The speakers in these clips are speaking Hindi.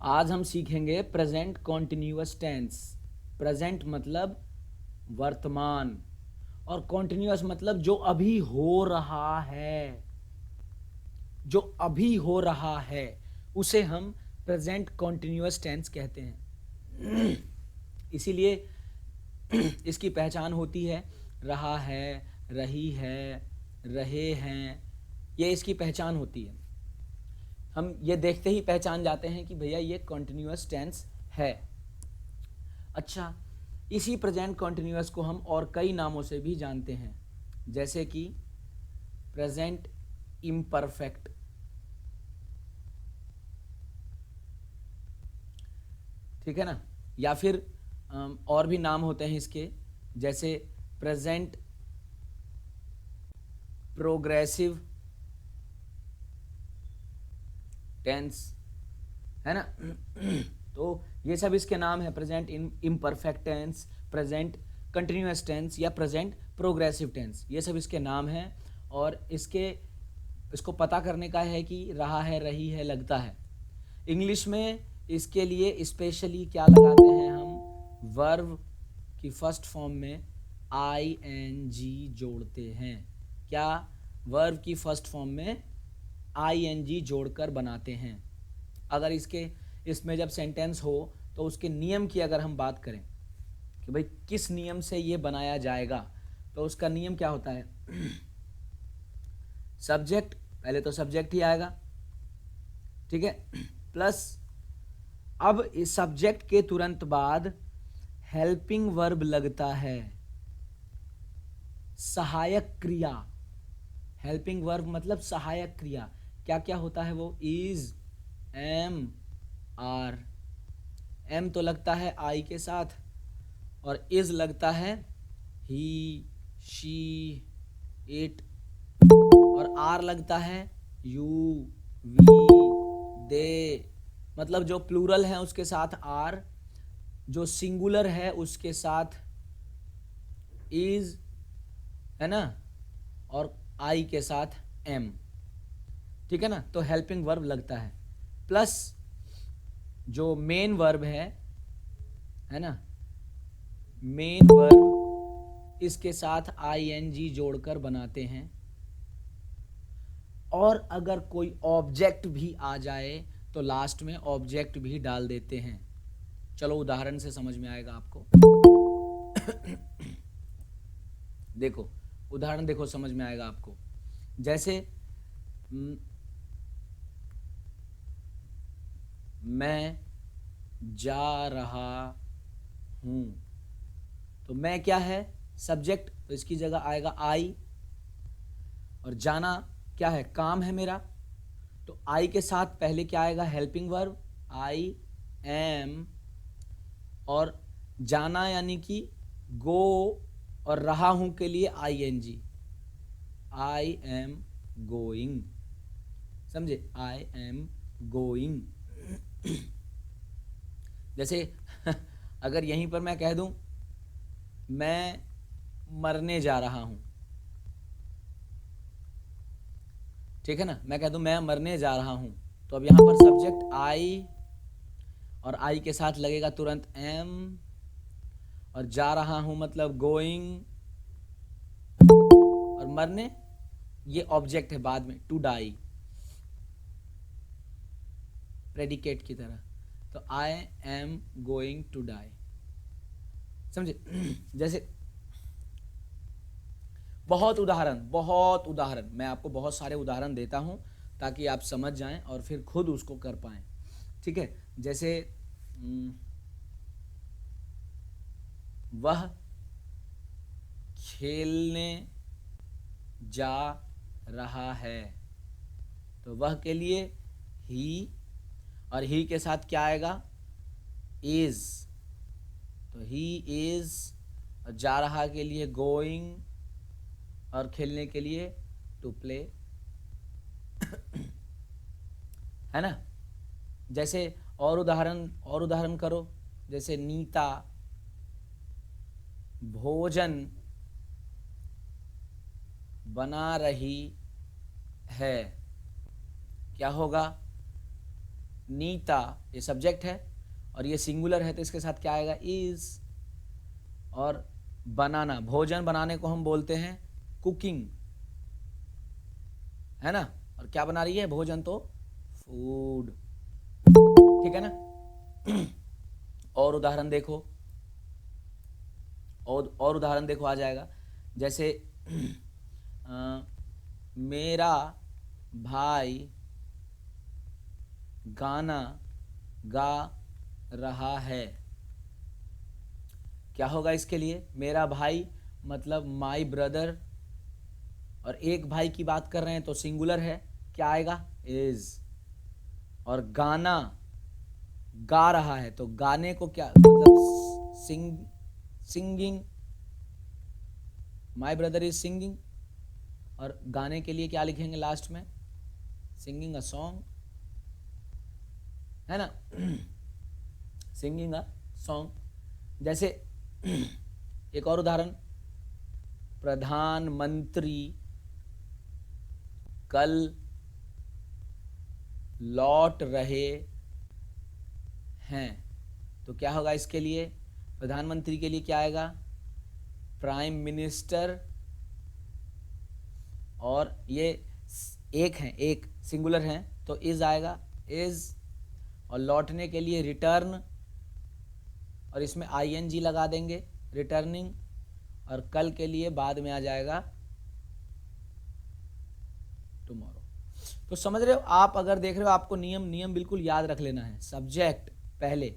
आज हम सीखेंगे प्रेजेंट कॉन्टिन्यूअस टेंस। प्रेजेंट मतलब वर्तमान और कॉन्टिन्यूअस मतलब जो अभी हो रहा है, जो अभी हो रहा है उसे हम प्रेजेंट कॉन्टिन्यूअस टेंस कहते हैं। इसीलिए इसकी पहचान होती है रहा है, रही है, रहे हैं, ये इसकी पहचान होती है। हम ये देखते ही पहचान जाते हैं कि भैया ये कॉन्टिन्यूअस टेंस है। अच्छा, इसी प्रेजेंट कॉन्टिन्यूअस को हम और कई नामों से भी जानते हैं, जैसे कि प्रेजेंट इम्परफेक्ट, ठीक है ना, या फिर और भी नाम होते हैं इसके, जैसे प्रेजेंट प्रोग्रेसिव टेंस, है ना। तो ये सब इसके नाम है, present imperfect tense, present continuous tense या प्रेजेंट प्रोग्रेसिव टेंस, ये सब इसके नाम हैं। और इसको पता करने का है कि रहा है, रही है, लगता है। इंग्लिश में इसके लिए स्पेशली क्या लगाते हैं हम, वर्ब की फर्स्ट फॉर्म में ing जोड़ते हैं। क्या, वर्ब की फर्स्ट फॉर्म में ing जोड़कर बनाते हैं। अगर इसमें जब सेंटेंस हो तो उसके नियम की अगर हम बात करें कि भाई किस नियम से ये बनाया जाएगा, तो उसका नियम क्या होता है। सब्जेक्ट, पहले तो सब्जेक्ट ही आएगा, ठीक है, प्लस अब इस सब्जेक्ट के तुरंत बाद हेल्पिंग वर्ब लगता है, सहायक क्रिया। हेल्पिंग वर्ब मतलब सहायक क्रिया। क्या क्या होता है वो, इज, एम, आर। एम तो लगता है आई के साथ, और इज लगता है ही, शी, इट, और आर लगता है यू, वी, दे। मतलब जो प्लूरल है उसके साथ आर, जो सिंगुलर है उसके साथ इज, है ना, और आई के साथ एम, ठीक है ना। तो हेल्पिंग वर्ब लगता है, प्लस जो मेन वर्ब है ना, मेन वर्ब इसके साथ ing जोड़कर बनाते हैं। और अगर कोई ऑब्जेक्ट भी आ जाए तो लास्ट में ऑब्जेक्ट भी डाल देते हैं। चलो उदाहरण से समझ में आएगा आपको। देखो उदाहरण, देखो समझ में आएगा आपको। जैसे मैं जा रहा हूं, तो मैं क्या है, सब्जेक्ट, तो इसकी जगह आएगा आई। और जाना क्या है, काम है मेरा, तो आई के साथ पहले क्या आएगा, हेल्पिंग वर्ब आई एम, और जाना यानी कि गो, और रहा हूं के लिए ing, आई एम गोइंग। समझे, आई एम गोइंग। जैसे अगर यहीं पर मैं कह दूं मैं मरने जा रहा हूं, ठीक है ना, मैं कह दूं मैं मरने जा रहा हूं, तो अब यहां पर सब्जेक्ट आई, और आई के साथ लगेगा तुरंत एम, और जा रहा हूं मतलब गोइंग, और मरने ये ऑब्जेक्ट है बाद में, टू डाई, प्रेडिकेट की तरह। तो I am going to die, समझे। जैसे बहुत उदाहरण मैं आपको बहुत सारे उदाहरण देता हूं ताकि आप समझ जाएं और फिर खुद उसको कर पाएं, ठीक है। जैसे वह खेलने जा रहा है, तो वह के लिए ही, और ही के साथ क्या आएगा, इज, तो ही इज, और जा रहा के लिए गोइंग, और खेलने के लिए टू प्ले, है ना। जैसे और उदाहरण करो, जैसे नीता भोजन बना रही है, क्या होगा, नीता ये सब्जेक्ट है और ये सिंगुलर है तो इसके साथ क्या आएगा, इज। और बनाना, भोजन बनाने को हम बोलते हैं कुकिंग, है ना। और क्या बना रही है, भोजन तो फूड, ठीक है ना। और उदाहरण देखो, और उदाहरण देखो आ जाएगा, जैसे मेरा भाई गाना गा रहा है। क्या होगा इसके लिए, मेरा भाई मतलब माई ब्रदर, और एक भाई की बात कर रहे हैं तो सिंगुलर है, क्या आएगा, इज। और गाना गा रहा है तो गाने को क्या मतलब singing, my brother is singing. और गाने के लिए क्या लिखेंगे लास्ट में, सिंगिंग अ सॉन्ग, है ना। Singing a song. जैसे एक और उदाहरण, प्रधानमंत्री कल लौट रहे हैं। तो क्या होगा इसके लिए, प्रधानमंत्री के लिए क्या आएगा, प्राइम मिनिस्टर। और ये एक है, एक सिंगुलर है तो इज आएगा, इज। और लौटने के लिए रिटर्न, और इसमें आईएनजी लगा देंगे, रिटर्निंग। और कल के लिए बाद में आ जाएगा टुमारो। तो समझ रहे हो आप, अगर देख रहे हो आपको नियम बिल्कुल याद रख लेना है। सब्जेक्ट पहले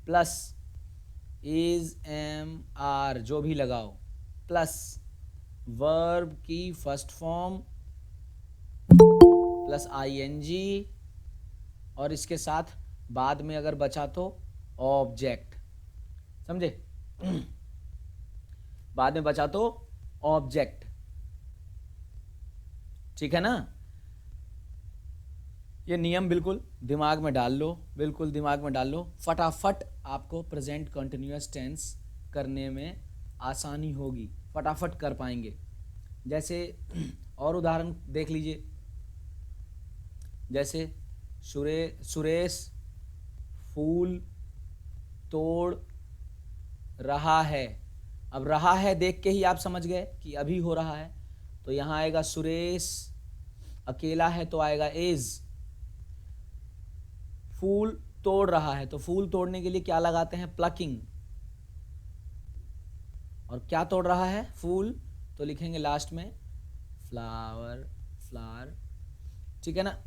प्लस इज एम आर जो भी लगाओ, प्लस वर्ब की फर्स्ट फॉर्म प्लस आईएनजी, और इसके साथ बाद में अगर बचा तो ऑब्जेक्ट, समझे। बाद में बचा तो ऑब्जेक्ट, ठीक है ना। ये नियम बिल्कुल दिमाग में डाल लो, बिल्कुल दिमाग में डाल लो, फटाफट आपको प्रेजेंट कंटिन्यूअस टेंस करने में आसानी होगी, फटाफट कर पाएंगे। जैसे और उदाहरण देख लीजिए, जैसे सुरेश फूल तोड़ रहा है। अब रहा है देख के ही आप समझ गए कि अभी हो रहा है, तो यहां आएगा सुरेश, अकेला है तो आएगा इज। फूल तोड़ रहा है तो फूल तोड़ने के लिए क्या लगाते हैं, प्लकिंग। और क्या तोड़ रहा है, फूल, तो लिखेंगे लास्ट में फ्लावर, फ्लावर, ठीक है ना।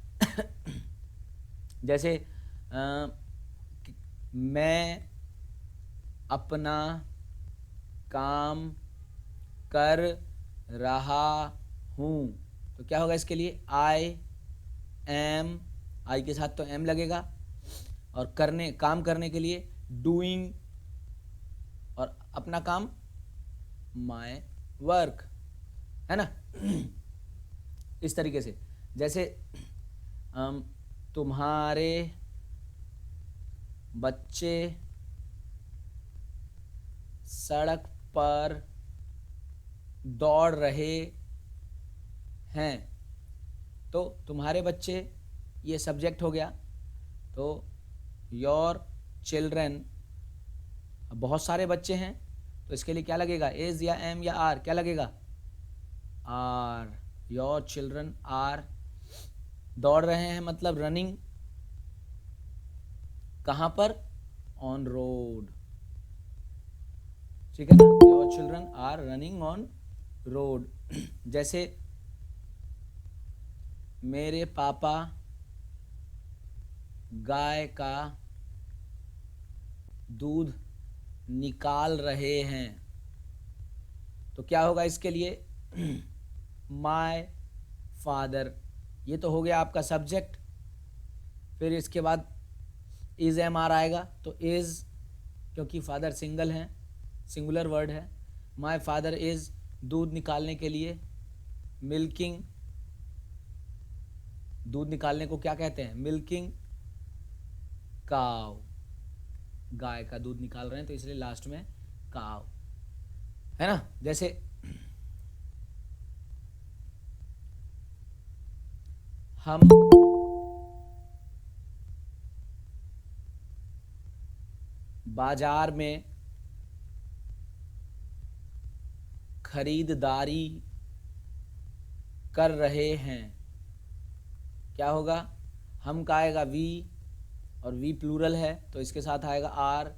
जैसे मैं अपना काम कर रहा हूँ, तो क्या होगा इसके लिए, आई एम, आई के साथ तो एम लगेगा। और करने, काम करने के लिए डूइंग, और अपना काम माय वर्क, है ना। इस तरीके से, जैसे तुम्हारे बच्चे सड़क पर दौड़ रहे हैं, तो तुम्हारे बच्चे ये सब्जेक्ट हो गया, तो योर चिल्ड्रन, बहुत सारे बच्चे हैं तो इसके लिए क्या लगेगा, इज या एम या आर, क्या लगेगा, आर। योर चिल्ड्रन आर, दौड़ रहे हैं मतलब रनिंग, कहां पर, ऑन रोड, ठीक है ना। Your children are running on road. जैसे मेरे पापा गाय का दूध निकाल रहे हैं, तो क्या होगा इसके लिए, माय फादर। ये तो हो गया आपका सब्जेक्ट। फिर इसके बाद इज एम आर आएगा, तो इज, क्योंकि फादर सिंगल है, सिंगुलर वर्ड है। माय फादर इज, दूध निकालने के लिए मिल्किंग, दूध निकालने को क्या कहते हैं, मिल्किंग काव, गाय का दूध निकाल रहे हैं तो इसलिए लास्ट में काव, है ना। जैसे हम बाजार में खरीदारी कर रहे हैं, क्या होगा? हम का आएगा वी, और वी प्लूरल है तो इसके साथ आएगा आर,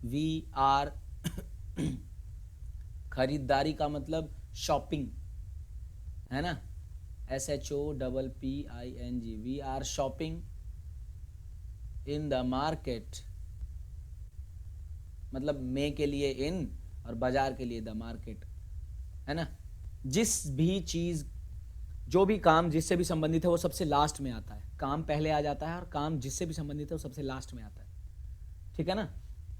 वी आर। खरीदारी का मतलब शॉपिंग है ना, SHOPPING, we are shopping in the market, मतलब मे के लिए इन और बाजार के लिए द मार्केट, है ना। जिस भी चीज, जो भी काम जिससे भी संबंधित है वो सबसे लास्ट में आता है, काम पहले आ जाता है और काम जिससे भी संबंधित है वो सबसे लास्ट में आता है, ठीक है ना।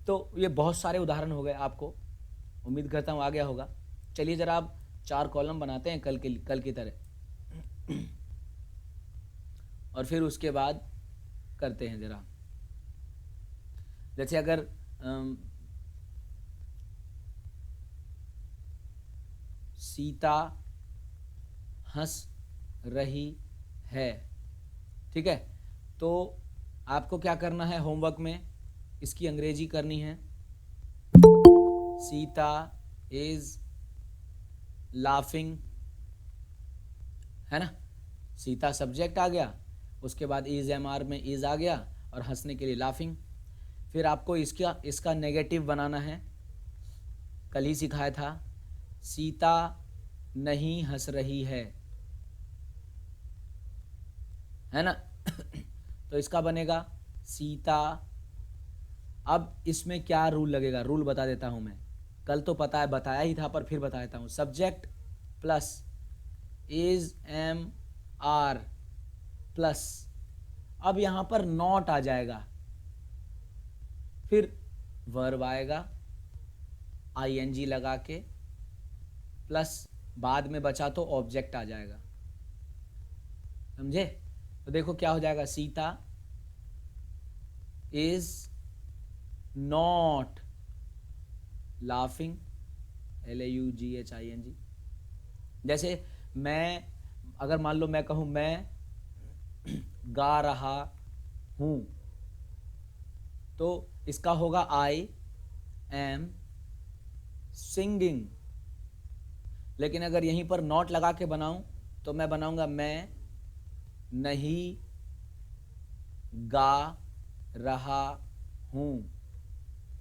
तो ये बहुत सारे उदाहरण हो गए, आपको उम्मीद करता हूँ आ गया होगा। चलिए जरा आप 4 कॉलम बनाते हैं कल की तरह, और फिर उसके बाद करते हैं जरा। जैसे अगर सीता हंस रही है, ठीक है, तो आपको क्या करना है होमवर्क में, इसकी अंग्रेजी करनी है। सीता इज लाफिंग, है ना, सीता सब्जेक्ट आ गया, उसके बाद इज एमआर में इज आ गया और हंसने के लिए लाफिंग। फिर आपको इसका नेगेटिव बनाना है, कल ही सिखाया था, सीता नहीं हंस रही है ना। तो इसका बनेगा सीता। अब इसमें क्या रूल लगेगा, रूल बता देता हूं मैं, कल तो बताया ही था पर फिर बता देता हूं। Subject plus is am are plus, अब यहां पर नॉट आ जाएगा, फिर वर्ब आएगा आईएनजी लगा के, प्लस बाद में बचा तो ऑब्जेक्ट आ जाएगा, समझे। तो देखो क्या हो जाएगा, Sita is not laughing, LAUGHING। जैसे मैं, अगर मान लो मैं कहूं मैं गा रहा हूं, तो इसका होगा आई एम सिंगिंग। लेकिन अगर यहीं पर नॉट लगा के बनाऊं तो मैं बनाऊंगा मैं नहीं गा रहा हूं,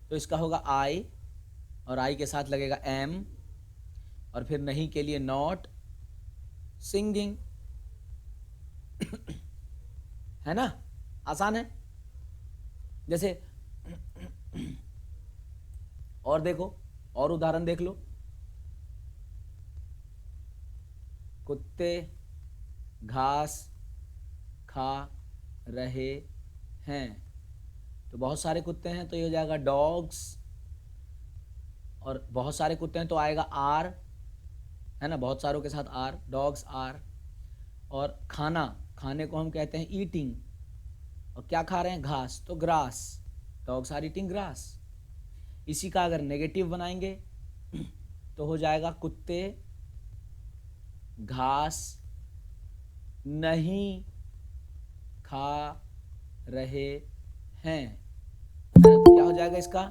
तो इसका होगा आई और आई के साथ लगेगा एम और फिर नहीं के लिए नॉट, सिंगिंग। है ना, आसान है। जैसे और देखो, और उदाहरण देख लो, कुत्ते घास खा रहे हैं, तो बहुत सारे कुत्ते हैं तो ये हो जाएगा डॉग्स, और बहुत सारे कुत्ते हैं तो आएगा आर, है ना, बहुत सारों के साथ आर, डॉग्स आर। और खाने को हम कहते हैं ईटिंग, और क्या खा रहे हैं, घास, तो grass, dogs are eating grass. इसी का अगर नेगेटिव बनाएंगे तो हो जाएगा कुत्ते घास नहीं खा रहे हैं, तो क्या हो जाएगा इसका,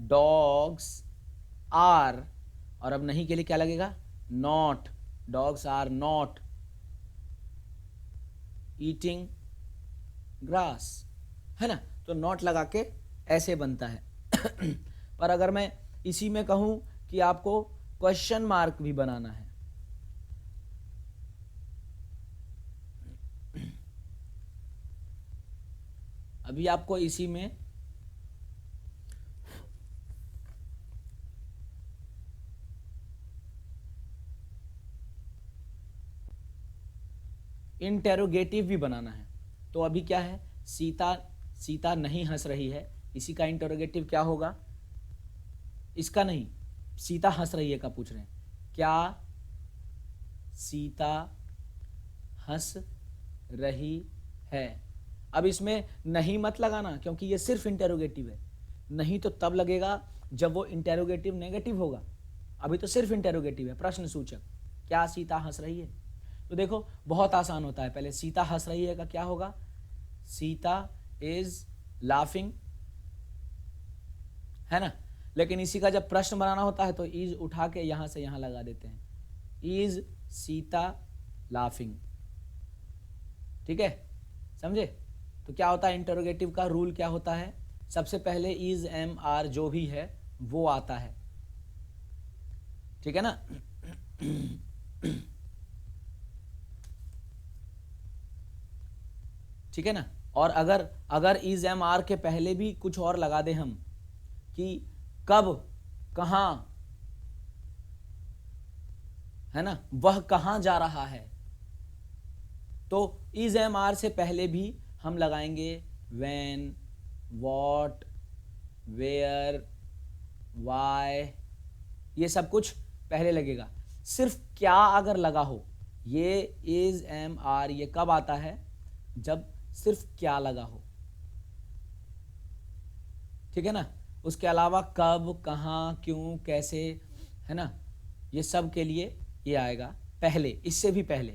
डॉग्स आर, और अब नहीं के लिए क्या लगेगा, not, dogs are not eating grass, है ना। तो नॉट लगा के ऐसे बनता है। पर अगर मैं इसी में कहूं कि आपको क्वेश्चन मार्क भी बनाना है, अभी आपको इसी में इंटेरोगेटिव भी बनाना है। तो अभी क्या है, सीता नहीं हंस रही है, इसी का इंटेरोगेटिव क्या होगा, इसका नहीं, सीता हंस रही है का पूछ रहे हैं, क्या सीता हंस रही है। अब इसमें नहीं मत लगाना क्योंकि ये सिर्फ इंटेरोगेटिव है, नहीं तो तब लगेगा जब वो इंटेरोगेटिव नेगेटिव होगा, अभी तो सिर्फ इंटेरोगेटिव है, प्रश्न सूचक, क्या सीता हंस रही है। तो देखो बहुत आसान होता है, पहले सीता हंस रही है का क्या होगा, सीता इज लाफिंग, है ना। लेकिन इसी का जब प्रश्न बनाना होता है तो इज उठा के यहां से यहां लगा देते हैं, इज सीता लाफिंग। ठीक है, समझे। तो क्या होता है इंटरोगेटिव का रूल, क्या होता है, सबसे पहले इज एम आर जो भी है वो आता है, ठीक है ना। ठीक है ना। और अगर अगर इज एम आर के पहले भी कुछ और लगा दे हम कि कब, कहां, है ना, वह कहां जा रहा है, तो इज एम आर से पहले भी हम लगाएंगे व्हेन, व्हाट, वेयर, वाई, ये सब कुछ पहले लगेगा। सिर्फ क्या अगर लगा हो, ये इज एम आर ये कब आता है, जब सिर्फ क्या लगा हो, ठीक है ना। उसके अलावा कब, कहां, क्यों, कैसे, है ना, ये सब के लिए ये आएगा पहले, इससे भी पहले।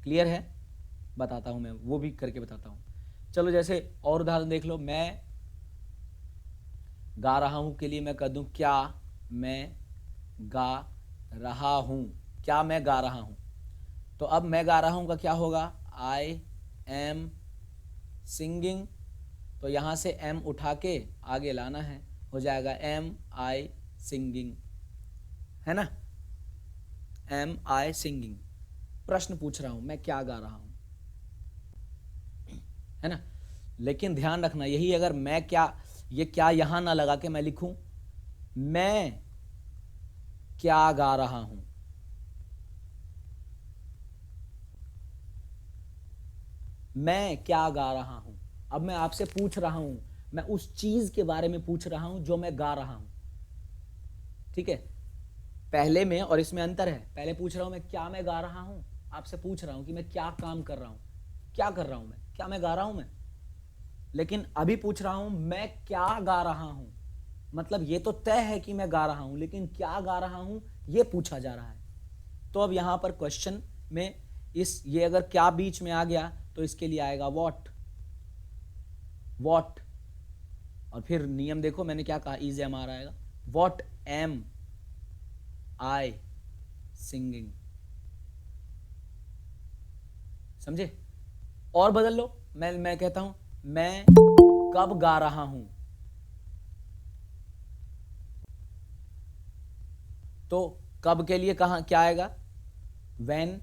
क्लियर है, बताता हूं मैं, वो भी करके बताता हूं। चलो जैसे और उदाहरण देख लो, मैं गा रहा हूं के लिए मैं कह दूं क्या मैं गा रहा हूं, क्या मैं गा रहा हूं। तो अब मैं गा रहा हूं का क्या होगा, आई एम सिंगिंग, तो यहां से एम उठा के आगे लाना है, हो जाएगा एम आई सिंगिंग, है ना, एम आई सिंगिंग। प्रश्न पूछ रहा हूं मैं क्या गा रहा हूं, है ना। लेकिन ध्यान रखना, यही अगर मैं क्या, ये क्या यहां ना लगा के मैं लिखूं मैं क्या गा रहा हूं, मैं क्या गा रहा हूं। अब मैं आपसे पूछ रहा हूं, मैं उस चीज के बारे में पूछ रहा हूं जो मैं गा रहा हूं, ठीक है। पहले में और इसमें अंतर है, पहले पूछ रहा हूं मैं क्या मैं गा रहा हूं, आपसे पूछ रहा हूं कि मैं क्या काम कर रहा हूं, क्या कर रहा हूं मैं, क्या मैं गा रहा हूं मैं। लेकिन अभी पूछ रहा हूं मैं क्या गा रहा हूं, मतलब ये तो तय है कि मैं गा रहा हूं, लेकिन क्या गा रहा हूं ये पूछा जा रहा है। तो अब यहां पर क्वेश्चन में इस ये अगर क्या बीच में आ गया तो इसके लिए आएगा व्हाट, व्हाट। और फिर नियम देखो मैंने क्या कहा, इज एम आर आएगा, व्हाट एम आई सिंगिंग, समझे। और बदल लो, मैं कहता हूं मैं कब गा रहा हूं, तो कब के लिए कहां क्या आएगा, व्हेन,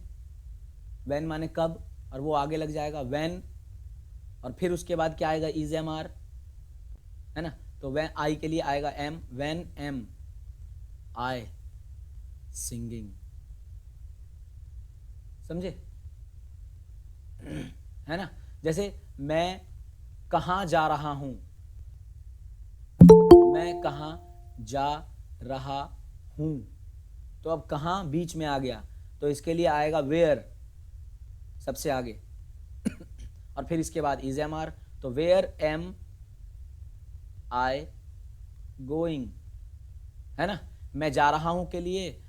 व्हेन माने कब, और वो आगे लग जाएगा व्हेन, और फिर उसके बाद क्या आएगा इज एम आर, है ना। तो व्हेन आई के लिए आएगा am, when am I singing, समझे, है ना। जैसे मैं कहां जा रहा हूं, मैं कहां जा रहा हूं, तो अब कहां बीच में आ गया तो इसके लिए आएगा वेयर सबसे आगे और फिर इसके बाद इज एम आर, तो वेयर एम आई गोइंग, है ना। मैं जा रहा हूं के लिए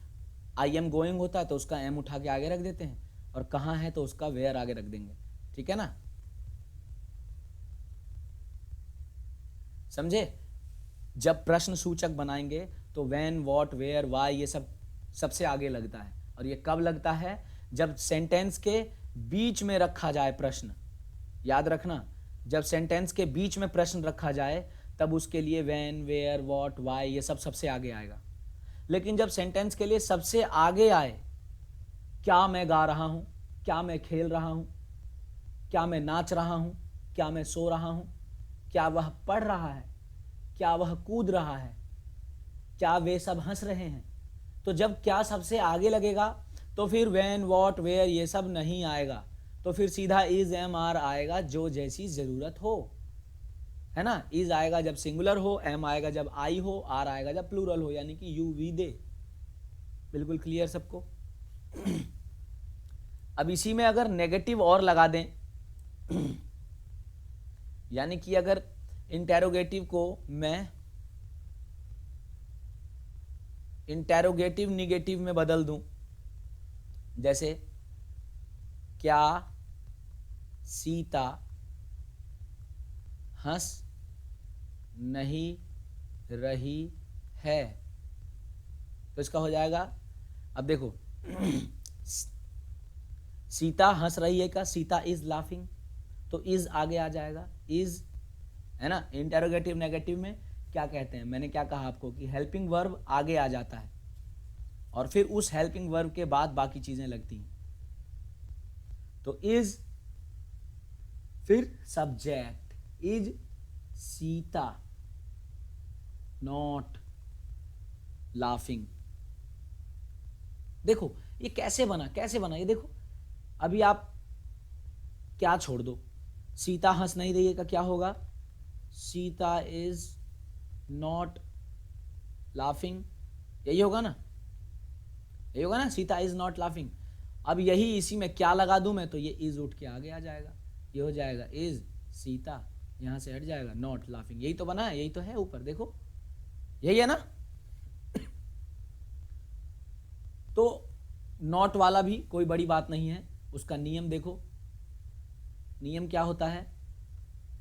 आई एम गोइंग होता है तो उसका एम उठा के आगे रख देते हैं, और कहां है तो उसका वेयर आगे रख देंगे, ठीक है ना, समझे। जब प्रश्न सूचक बनाएंगे तो व्हेन, व्हाट, वेयर, व्हाई ये सब सबसे आगे लगता है, और ये कब लगता है, जब सेंटेंस के बीच में रखा जाए प्रश्न, याद रखना, जब सेंटेंस के बीच में प्रश्न रखा जाए तब उसके लिए व्हेन, वेयर, व्हाट, व्हाई ये सब सबसे आगे आएगा। लेकिन जब सेंटेंस के लिए सबसे आगे आए क्या मैं गा रहा हूं, क्या मैं खेल रहा हूं, क्या मैं नाच रहा हूं, क्या मैं सो रहा हूं, क्या वह पढ़ रहा है, क्या वह कूद रहा है, क्या वे सब हंस रहे हैं, तो जब क्या सबसे आगे लगेगा तो फिर व्हेन, व्हाट, वेयर ये सब नहीं आएगा, तो फिर सीधा इज एम आर आएगा जो जैसी जरूरत हो, है ना। इज आएगा जब सिंगुलर हो, एम आएगा जब आई हो, आर आएगा जब प्लूरल हो, यानी कि यू, वी, दे। बिल्कुल क्लियर सबको। अब इसी में अगर नेगेटिव और लगा दें यानी कि अगर इंटेरोगेटिव को मैं इंटेरोगेटिव निगेटिव में बदल दूं, जैसे क्या सीता हंस नहीं रही है, तो इसका हो जाएगा, अब देखो सीता हंस रही है का, सीता इज लाफिंग, तो इज आगे आ जाएगा, इज, है ना। इंटेरोगेटिव नेगेटिव में क्या कहते हैं, मैंने क्या कहा आपको कि हेल्पिंग वर्ब आगे आ जाता है और फिर उस हेल्पिंग वर्ब के बाद बाकी चीजें लगती हैं। तो इज, फिर subject, is Sita not laughing. देखो ये कैसे बना, कैसे बना ये देखो। अभी आप क्या छोड़ दो, सीता हंस नहीं रही है का क्या होगा, सीता इज नॉट लाफिंग, यही होगा ना, यही होगा ना, सीता इज नॉट लाफिंग। अब यही इसी में क्या लगा दूं मैं, तो ये इज उठ के आगे आ जाएगा, ये हो जाएगा इज सीता, यहां से हट जाएगा नॉट लाफिंग, यही तो बना है, यही तो है ऊपर देखो, यही है ना। तो नॉट वाला भी कोई बड़ी बात नहीं है, उसका नियम देखो, नियम क्या होता है,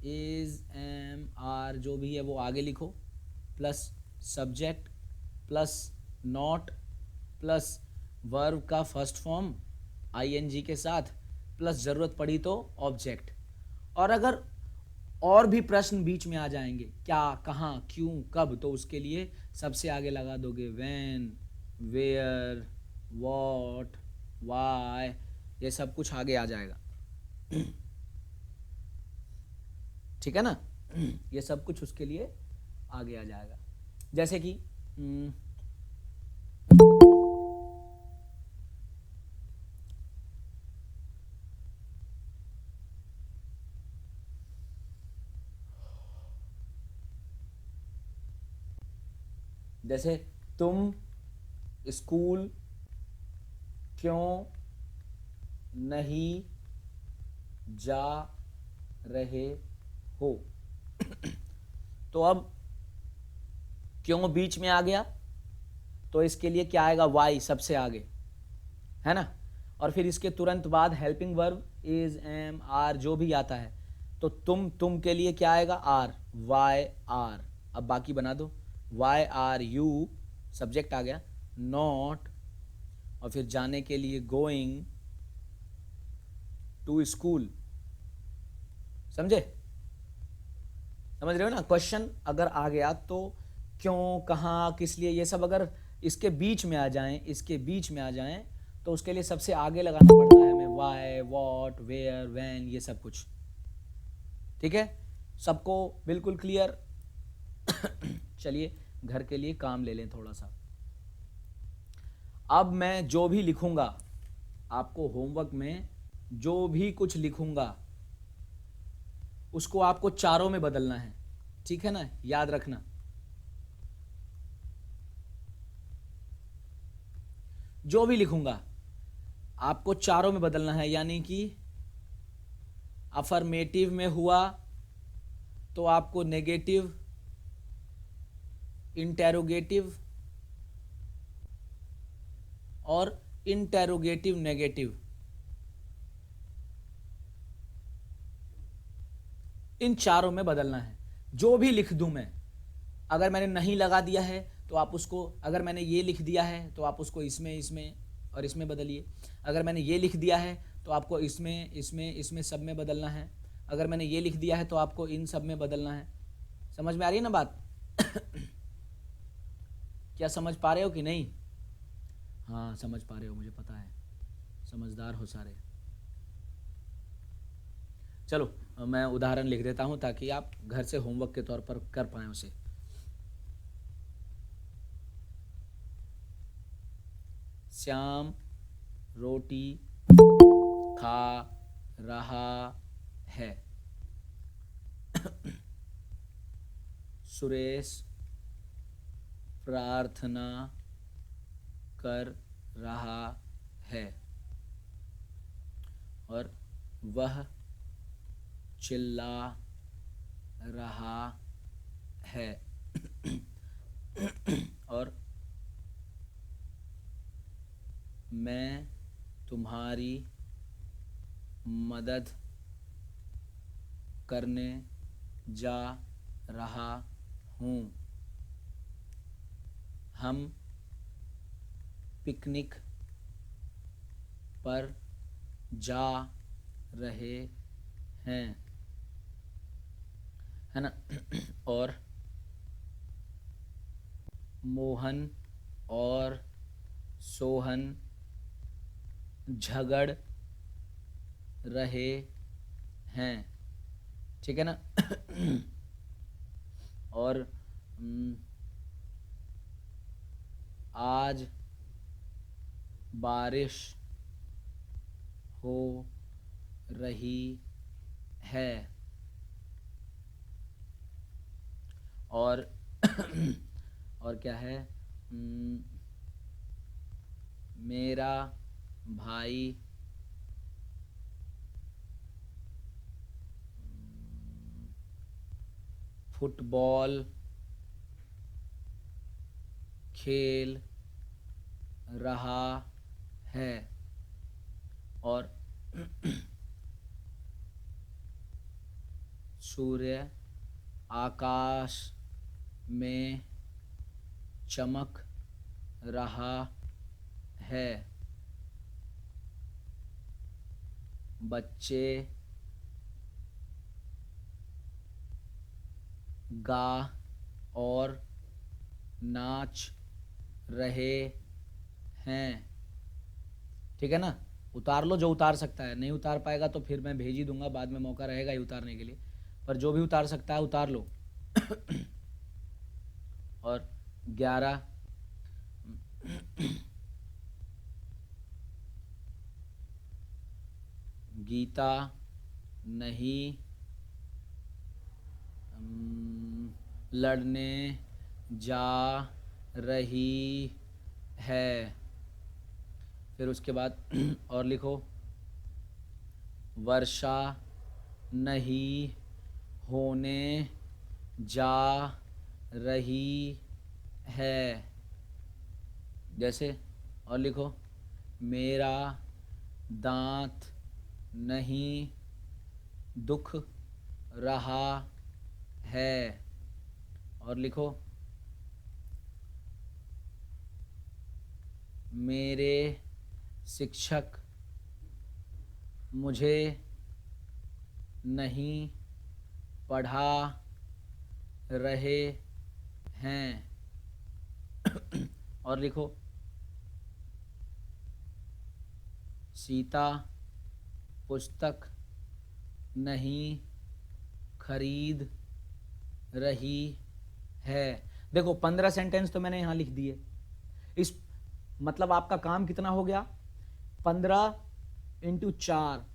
इज एम आर जो भी है वो आगे लिखो, plus subject plus not plus verb का फर्स्ट फॉर्म आईएनजी के साथ, प्लस जरूरत पड़ी तो ऑब्जेक्ट। और अगर और भी प्रश्न बीच में आ जाएंगे, क्या, कहाँ, क्यों, कब, तो उसके लिए सबसे आगे लगा दोगे व्हेन, वेयर, व्हाट, व्हाई, ये सब कुछ आगे आ जाएगा। ठीक है ना, ये सब कुछ उसके लिए आगे आ जाएगा। जैसे कि जैसे तुम स्कूल क्यों नहीं जा रहे हो, तो अब क्यों बीच में आ गया, तो इसके लिए क्या आएगा, वाई सबसे आगे, है ना। और फिर इसके तुरंत बाद helping verb is, am, are जो भी आता है, तो तुम के लिए क्या आएगा, आर, वाई आर। अब बाकी बना दो, वाई आर यू सब्जेक्ट आ गया, नॉट, और फिर जाने के लिए गोइंग टू स्कूल। समझे, समझ रहे हो ना, क्वेश्चन अगर आ गया तो क्यों, कहाँ, किस लिए, ये सब अगर इसके बीच में आ जाएं, इसके बीच में आ जाएं, तो उसके लिए सबसे आगे लगाना पड़ता है हमें वाई, वॉट, वेयर, व्हेन, ये सब कुछ। ठीक है, सबको बिल्कुल क्लियर। चलिए घर के लिए काम ले लें थोड़ा सा। अब मैं जो भी लिखूंगा आपको होमवर्क में, जो भी कुछ लिखूंगा उसको आपको चारों में बदलना है, ठीक है ना, याद रखना। जो भी लिखूंगा आपको चारों में बदलना है, यानी कि अफर्मेटिव में हुआ तो आपको नेगेटिव, इंटेरोगेटिव और इंटेरोगेटिव नेगेटिव, इन चारों में बदलना है। जो भी लिख दूं मैं, अगर मैंने नहीं लगा दिया है तो आप उसको, अगर मैंने ये लिख दिया है तो आप उसको इसमें, इसमें और इसमें बदलिए। अगर मैंने ये लिख दिया है तो आपको इसमें, इसमें, इसमें सब में बदलना है। अगर मैंने ये लिख दिया है तो आपको इन सब में बदलना है। समझ में आ रही है ना बात? क्या समझ पा रहे हो कि नहीं? हाँ समझ पा रहे हो, मुझे पता है, समझदार हो सारे। चलो मैं उदाहरण लिख देता हूं ताकि आप घर से होमवर्क के तौर पर कर पाए उसे। श्याम रोटी खा रहा है। सुरेश प्रार्थना कर रहा है और वह चिल्ला रहा है। और मैं तुम्हारी मदद करने जा रहा हूँ। हम पिकनिक पर जा रहे हैं, है ना। और मोहन और सोहन झगड़ रहे हैं, ठीक है ना। और आज बारिश हो रही है। और और क्या है, मेरा भाई फुटबॉल खेल रहा है। और सूर्य आकाश में चमक रहा है। बच्चे गा और नाच रहे हैं, ठीक है ना। उतार लो जो उतार सकता है, नहीं उतार पाएगा तो फिर मैं भेज ही दूंगा, बाद में मौका रहेगा ही उतारने के लिए, पर जो भी उतार सकता है उतार लो। और 11 गीता नहीं लड़ने जा रही है। फिर उसके बाद और लिखो, वर्षा नहीं होने जा रही है। जैसे और लिखो, मेरा दांत नहीं दुख रहा है। और लिखो, मेरे शिक्षक मुझे नहीं पढ़ा रहे हैं। और लिखो, सीता पुस्तक नहीं खरीद रही है। देखो 15 सेंटेंस तो मैंने यहाँ लिख दिए। इस मतलब आपका काम कितना हो गया, 15 × 4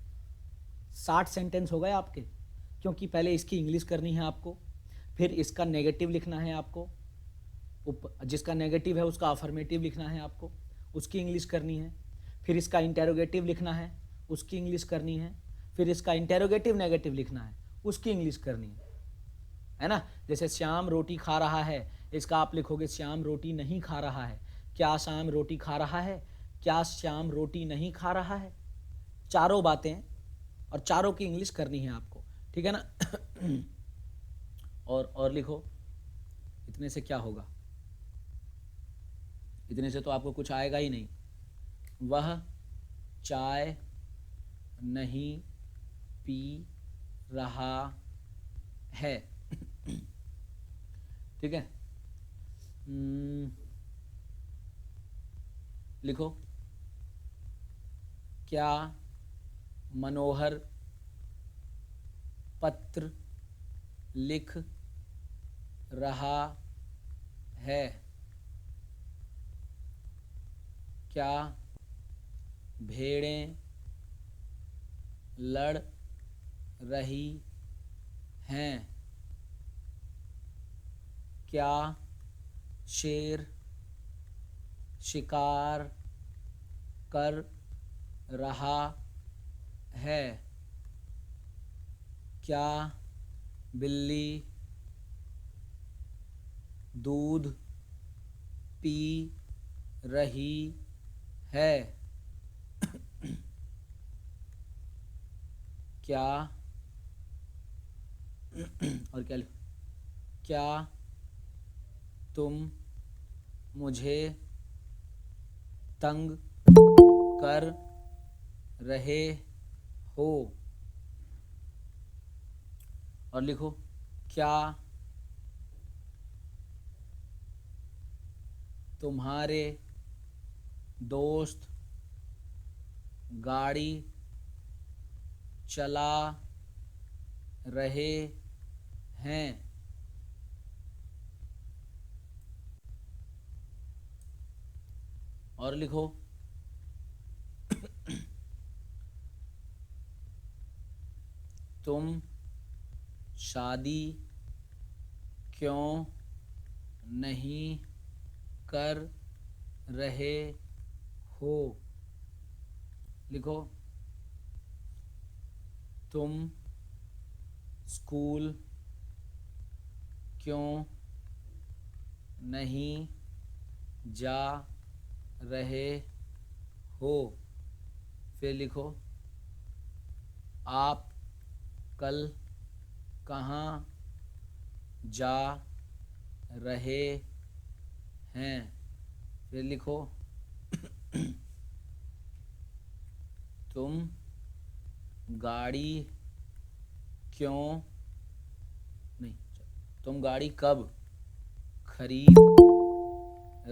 60 सेंटेंस हो गए आपके, क्योंकि पहले इसकी इंग्लिश करनी है आपको, फिर इसका नेगेटिव लिखना है आपको, जिसका नेगेटिव है उसका अफर्मेटिव लिखना है आपको, उसकी इंग्लिश करनी है, फिर इसका इंटेरोगेटिव लिखना है, उसकी इंग्लिश करनी है, फिर इसका इंटेरोगेटिव नेगेटिव लिखना है, उसकी इंग्लिश करनी है ना। जैसे श्याम रोटी खा रहा है, इसका आप लिखोगे श्याम रोटी नहीं खा रहा है। क्या श्याम रोटी खा रहा है, क्या श्याम रोटी नहीं खा रहा है, चारों बातें और चारों की इंग्लिश करनी है आपको, ठीक है ना। और लिखो, इतने से क्या होगा, इतने से तो आपको कुछ आएगा ही नहीं। वह चाय नहीं पी रहा है, ठीक है। लिखो, क्या मनोहर पत्र लिख रहा है। क्या भेड़ें लड़ रही हैं। क्या शेर शिकार कर रहा है। क्या बिल्ली दूध पी रही है। क्या और क्या क्या तुम मुझे तंग कर रहे हो। और लिखो क्या तुम्हारे दोस्त गाड़ी चला रहे हैं। और लिखो तुम शादी क्यों नहीं कर रहे हो। लिखो तुम स्कूल क्यों नहीं जा रहे हो। फिर लिखो आप कल कहाँ जा रहे हैं। फिर लिखो तुम गाड़ी क्यों नहीं तुम गाड़ी कब खरीद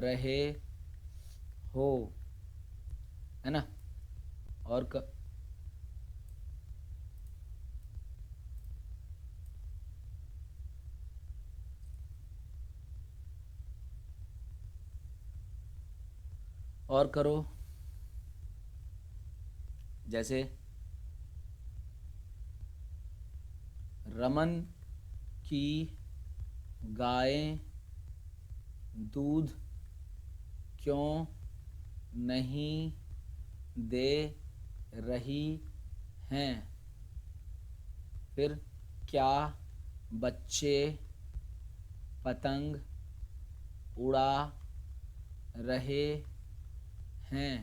रहे हो, है ना। और करो जैसे रमन की गायें दूध क्यों नहीं दे रही हैं। फिर क्या बच्चे पतंग उड़ा रहे हैं।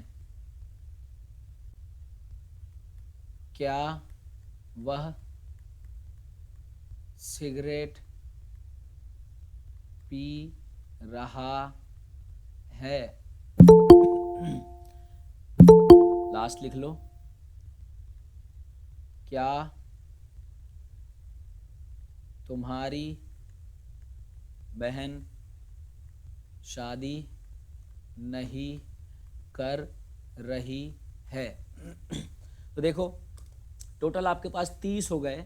क्या वह सिगरेट पी रहा है। लास्ट लिख लो क्या तुम्हारी बहन शादी नहीं कर रही है। तो देखो टोटल आपके पास 30 हो गए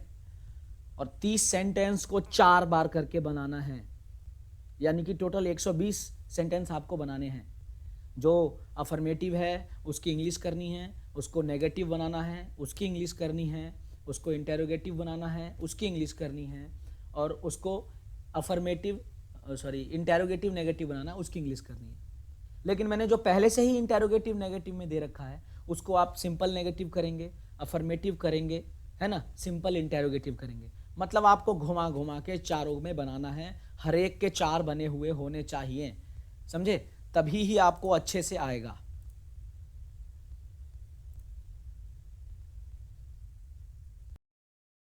और 30 सेंटेंस को 4 बार करके बनाना है, यानी कि टोटल 120 सेंटेंस आपको बनाने हैं। जो अफर्मेटिव है उसकी इंग्लिश करनी है, उसको नेगेटिव बनाना है उसकी इंग्लिश करनी है, उसको इंटेरोगेटिव बनाना है उसकी इंग्लिश करनी है, और उसको इंटेरोगेटिव नेगेटिव बनाना है उसकी इंग्लिश करनी है। लेकिन मैंने जो पहले से ही इंटेरोगेटिव नेगेटिव में दे रखा है उसको आप सिंपल नेगेटिव करेंगे, अफर्मेटिव करेंगे, है ना, सिंपल इंटेरोगेटिव करेंगे। मतलब आपको घुमा घुमा के चारों में बनाना है, हर एक के 4 बने हुए होने चाहिए, समझे, तभी ही आपको अच्छे से आएगा।